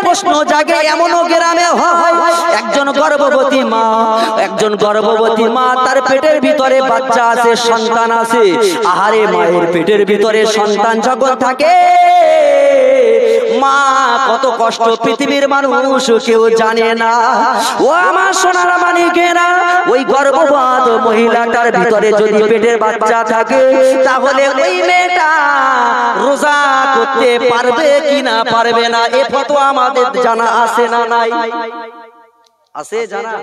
প্রশ্ন জাগে এমনও গ্রামে হয় একজন গর্ভবতী মা তার পেটের ভিতরে বাচ্চা আছে, সন্তান আছে। আহারে, মায়ের পেটের ভিতরে সন্তান যখন থাকে মা কত কষ্ট পৃথিবীর মানুষ কেউ জানে না। ও আমার সোনার মানিকেরা, ওই গর্ভবতী মহিলাটার ভিতরে যদি পেটের বাচ্চা থাকে তাহলে ওই মেয়েটা রোজা করতে পারবে কিনা পারবে না, এ ফতোয়া আমাদের জানা আছে না নাই? আছে জানা?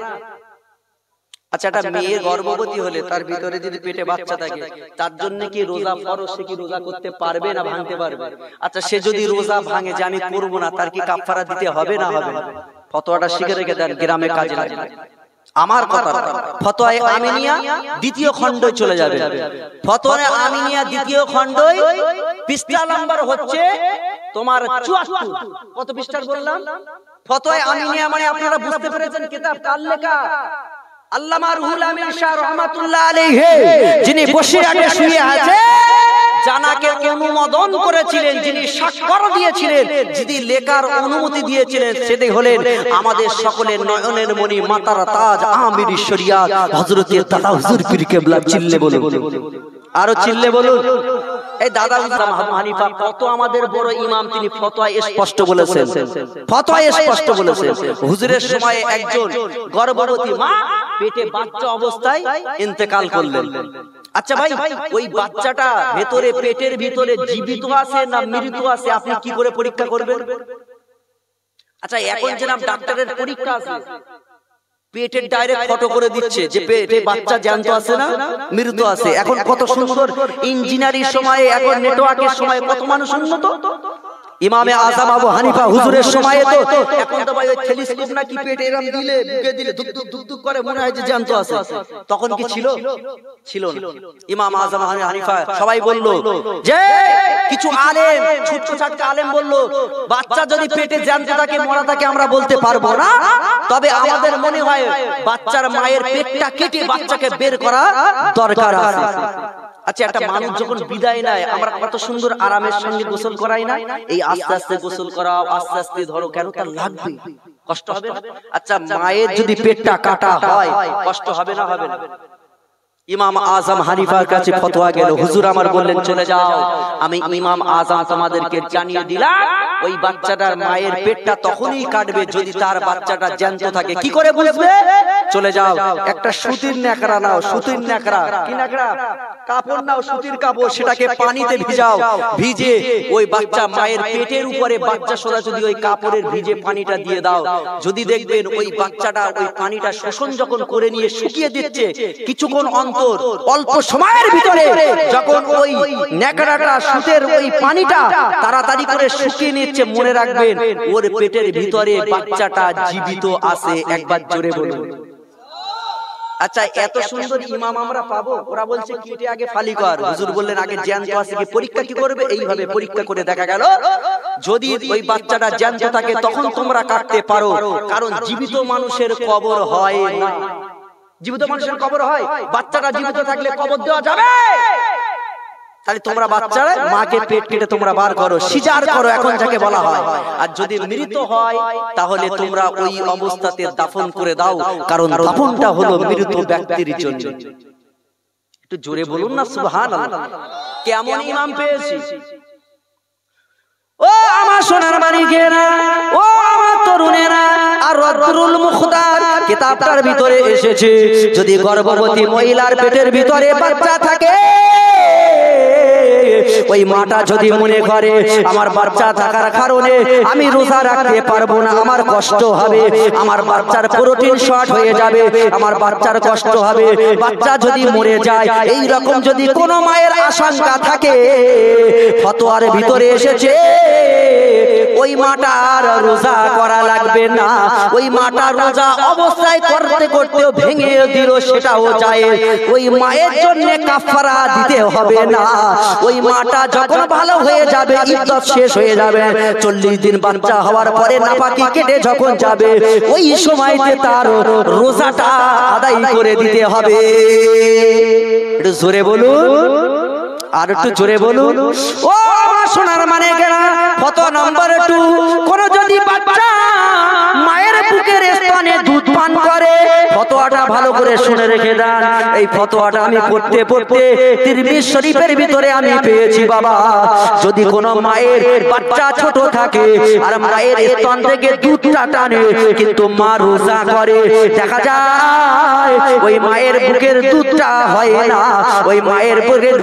আচ্ছা, একটা মেয়ে গর্ভবতী হলে তার ভিতরে যদি পেটে বাচ্চা থাকে তার জন্য কি রোজা ফরজ? সে কি রোজা করতে পারবে না ভাঙতে পারবে? আচ্ছা, সে যদি রোজা ভাঙে যে আমি করব না, তার কি কাফারা দিতে হবে না হবে না? ফতোয়াটা শিখে রেখে দেন, গ্রামে কাজে লাগে। আমার কথা, ফতোয়ায়ে আমিনিয়া দ্বিতীয় খণ্ডে চলে যাবে। ফতোয়ায়ে আমিনিয়া দ্বিতীয় খণ্ডই পৃষ্ঠা নাম্বার হচ্ছে তোমার 74। কত পৃষ্ঠার বললাম? ফতোয়ায়ে আমিনিয়া মানে আপনারা বুঝতে পেরেছেন কিতাব কার লেখা? আল্লামা রুহুল আমিন শাহ রাহমাতুল্লাহ আলাইহি, যিনি বসিরহাটে শুয়ে আছে, জানাকে অনুমোদন করেছিলেন, যিনি স্বাক্ষর দিয়েছিলেন, যিনি লেখার অনুমতি দিয়েছিলেন, সেটাই হলেন আমাদের সকলের নয়নের মণি, মাতার তাজ, আমির শরিয়াত হযরতে দাদা হুজুর পীর কেবলা। চিল্লে বলুন, আরো চিল্লে বলুন। এই দাদা হুজুর হানিফা কত আমাদের বড় ইমাম, তিনি ফতোয়া স্পষ্ট বলেছেন, হুজুরের সময় একজন গর্ভবতী মা পেটে বাচ্চা অবস্থায় ইন্তেকাল করলেন। আচ্ছা ভাই, ওই বাচ্চাটা ভেতরে পেটের ভিতরে জীবিত আছে না মৃত আছে আপনি কি করে পরীক্ষা করবেন? আচ্ছা, এখন যেরকম ডাক্তারের পরীক্ষা আছে, পেটের ডাইরেক্ট ফটো করে দিচ্ছে যে পেটে বাচ্চা জ্যান্ত আছে না মৃত আছে। এখন কত সুন্দর ইঞ্জিনিয়ারিং সময়ে, এখন নেটওয়ার্কের সময় কত মানুষ উন্নত। ইমামে আযম আবু হানিফা হুজুরের সময়ে তো এখন তো ভাই ওই টেলিস্কোপ নাকি পেটে এরকম দিলে বুকে দিলে ধুক ধুক ধুক করে মনে হয় যে জ্যান্ত আছে। তখন কি ছিল? ছিল না। ইমাম আযম হানিফা সবাই বলল যে কিছু আলেম, ছোট্ট আলেম বলল বাচ্চা যদি পেটে জ্যান্ত থাকে মরা থাকে আমরা বলতে পারবো না, তবে আমাদের মনে হয় বাচ্চার মায়ের পেটটা কেটে বাচ্চাকে বের করা দরকার আছে। আচ্ছা, একটা মানুষ যখন বিদায় নেয় আমরা কত সুন্দর আরামের সঙ্গে গোসল করাই না? এই আস্তে আস্তে গোসল করাও, আস্তে আস্তে ধরো, কেন তার লাগবে? কষ্ট হবে না? আচ্ছা, মায়ের যদি পেটটা কাটা হয় কষ্ট হবে না হবে না? ইমাম আযম হানিফার কাছে ফতোয়া গেল, হুজুর আমার বললেন চলে যাও, আমি ইমাম আযম তোমাদেরকে জানিয়ে দিলাম ওই বাচ্চাটার মায়ের পেটটা তখনই কাটবে যদি তার বাচ্চাটা জ্যান্ত থাকে। কি করে বুঝবে? চলে যাও, একটা সুতির ন্যাকড়া নাও, সুতির ন্যাকড়া, কি ন্যাকড়া? কাপড় নাও, সুতির কাপড়, সেটাকে পানিতে ভিজাও, ভিজে ওই বাচ্চা মায়ের পেটের উপরে বাচ্চা সোজা যদি ওই কাপড়ের ভিজে পানিটা দিয়ে দাও, যদি দেখবেন ওই বাচ্চাটা ওই পানিটা শোষণ যখন করে নিয়ে শুকিয়ে দিচ্ছে, কিছুক্ষণ অন্তর অল্প সময়ের ভিতরে যখন ওই ন্যাকড়াটা সুতের ওই পানিটা তাড়াতাড়ি করে শুকিয়ে নিচ্ছে, মনে রাখবেন ওর পেটের ভিতরে বাচ্চাটা জীবিত আছে। একবার জোরে বলুন। আচ্ছা, এত সুন্দর ইমাম আমরা পাবো? ওরা বলছে কেটে আগে ফালি কর, হুজুর বললেন আগে জ্যান্ত আছে কি পরীক্ষা কি করবে? এইভাবে পরীক্ষা করে দেখা গেল যদি ওই বাচ্চাটা জ্যান্ত থাকে তখন তোমরা কাটতে পারো, কারণ জীবিত মানুষের কবর হয় না। জীবিত মানুষের কবর হয়, বাচ্চাটা জীবিত থাকলে কবর দেওয়া যাবে? তাহলে তোমরা বাচ্চারা মাকে পেট কেটে তোমরা বার করো, সিজার করো এখন যাকে বলা হয়। আর যদি মৃত হয় তাহলে তোমরা ওই অবস্থাতে দাফন করে দাও, কারণ দাফনটা হলো মৃত ব্যক্তির জন্য। একটু জোরে বলুন না সুবহানাল্লাহ। কেমন ইমাম পেয়েছি! ও আমার সোনার মানিকেরা, ও আমার তরুণেরা, আর রদ্দুল মুখতার কিতাবটার ভিতরে এসেছে যদি গর্ভবতী মহিলার পেটের ভিতরে বাচ্চা থাকে, ওই মাটা যদি মনে করে আমার বাচ্চা থাকার কারণে আমি রোজা রাখতে পারবো না, আমার কষ্ট হবে, আমার বাচ্চার প্রোটিন শর্ট হয়ে যাবে, আমার বাচ্চার কষ্ট হবে, বাচ্চা যদি মরে যায়, এই রকম যদি কোনো মায়ের আশঙ্কা থাকে, ফতোয়ার ভিতরে এসেছে ওই মাটার রোজা করা লাগবে না। ওই মাটার রোজা অবস্থায় করতে করতে ভেঙে দিল, সেটাও যায়, ওই মায়ের জন্য কাফারা দিতে হবে না। ওই মাটা যখন ভালো হয়ে যাবে, ইদ্দত শেষ হয়ে যাবে, 40 দিন বাচ্চা হওয়ার পরে নাপাকি কেটে যখন যাবে, ওই সময়তে তার রোজাটা আদায় করে দিতে হবে। একটু জোরে বলুন, আর একটু জোরে বলুন। ও আমার সোনার মানিকেরা, ফতোয়া নাম্বার 2, কোন যদি বাচ্চা ফতোয়াটা ভালো করে শুনে রেখে দেন। এই ফতোয়াটা আমি পড়তে পড়তে তিরমিজি শরীফের ভিতরে আমি পেয়েছি বাবা, যদি কোনো মায়ের বাচ্চা ছোট থাকে আর মায়ের স্তন থেকে দুধটা টানে কিন্তু মা রোজা করে, দেখা যায় ওই মায়ের বুকের দুধটা হয় না, ওই মায়ের বুকের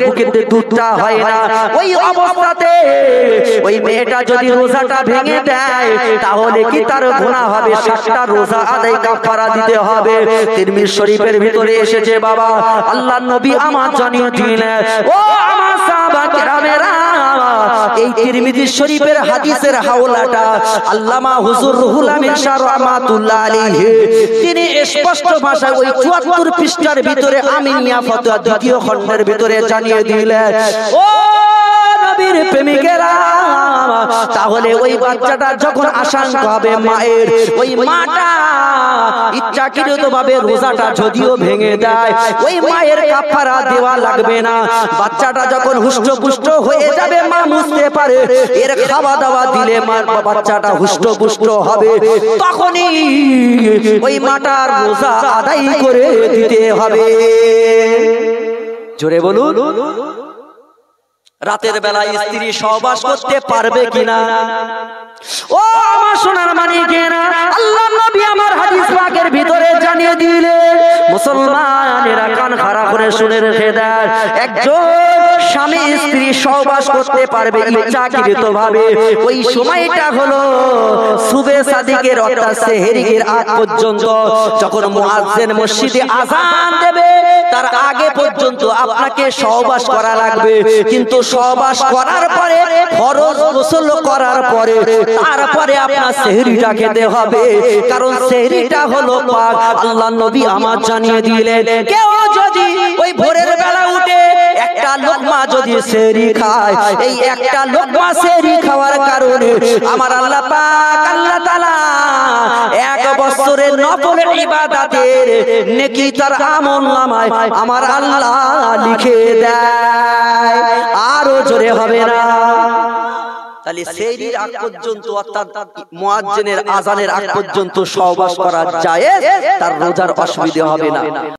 দুধটা হয় না। ওই অবস্থাতে ওই মেয়েটা যদি রোজাটা ভেঙে দেয় তাহলে কি তার গুনাহ হবে? 7টা রোজা আদায় কাফারা দিতে হবে। তিরমিজি শরীফের ভিতরে এসেছে বাবা, আল্লাহর নবী আমার জানিয়ে দিলেন, ও আমার সাহাবা কেরামেরা, এই তিরমিজি শরীফের হাদিসের হাওলাটা আল্লামা হুজুর রুহুল আমিন শাহ রাহমাতুল্লাহ আলাইহি তিনি স্পষ্ট ভাষায় ওই 74 পৃষ্ঠার ভিতরে আমিনিয়া ফতোয়া 2য় খণ্ডের ভিতরে জানিয়ে দিলেন। ও নবীর প্রেমিকেরা, তাহলে ওই বাচ্চাটা যখন আশঙ্কা হবে মায়ের, ওই মাটা ইচ্ছাকৃতভাবে রোজাটা যদিও ভেঙে দেয় ওই মায়ের কাফারা দেওয়া লাগবে না। বাচ্চাটা যখন হুষ্টপুষ্ট হয়ে যাবে মা বুঝতে পারে এর খাওয়া দাওয়া দিলে বাচ্চাটা হুষ্টপুষ্ট হবে, তখনই ওই মাটার রোজা আদায় করে দিতে হবে। জোরে বলুন, রাতের বেলায় স্ত্রী সহবাস করতে পারবে কিনা? ও আমার সোনার মানিকেরা, আল্লাহর নবী আমার হাদিস পাকের ভিতরে জানিয়ে দিলেন, মুসলমানেরা কান খাড়া করে শুনে রেখে দেন, একজন স্বামী স্ত্রী সহবাস করতে পারবে ইচ্ছাকৃতভাবে। ওই সময়টা হলো সুবে সাদিকের অর্থাৎ সেহরির আগ পর্যন্ত। যখন মুয়াজ্জিন মসজিদে আযান দেবে তার আগে পর্যন্ত আপনাকে সহবাস করা লাগবে, কিন্তু সহবাস করার পরে ফরজ গোসল করার পরে তারপরে আপনার সেহরিটা খেতে হবে, কারণ সেহরিটা হলো পাক। আল্লাহর নবী আমার জানিয়ে দিলেন, কেউ যদি ওই ভোরের বেলা উঠে একটা লোকমা যদি সেহরি খায়, এই একটা লোকমা সেহরি খাওয়ার কারণে আমার আল্লাহ পাক আল্লাহ তাআলা 1 বছরের নফল ইবাদতের নেকি তার আমলনামায় আমার আল্লাহ লিখে দেয়। আরো জোরে হবে না? তাহলে সেহরির আগ পর্যন্ত অর্থাৎ মুয়াজ্জিনের আযানের আগ পর্যন্ত সহবাস করা জায়েজ, তার রোজার অসুবিধা হবে না।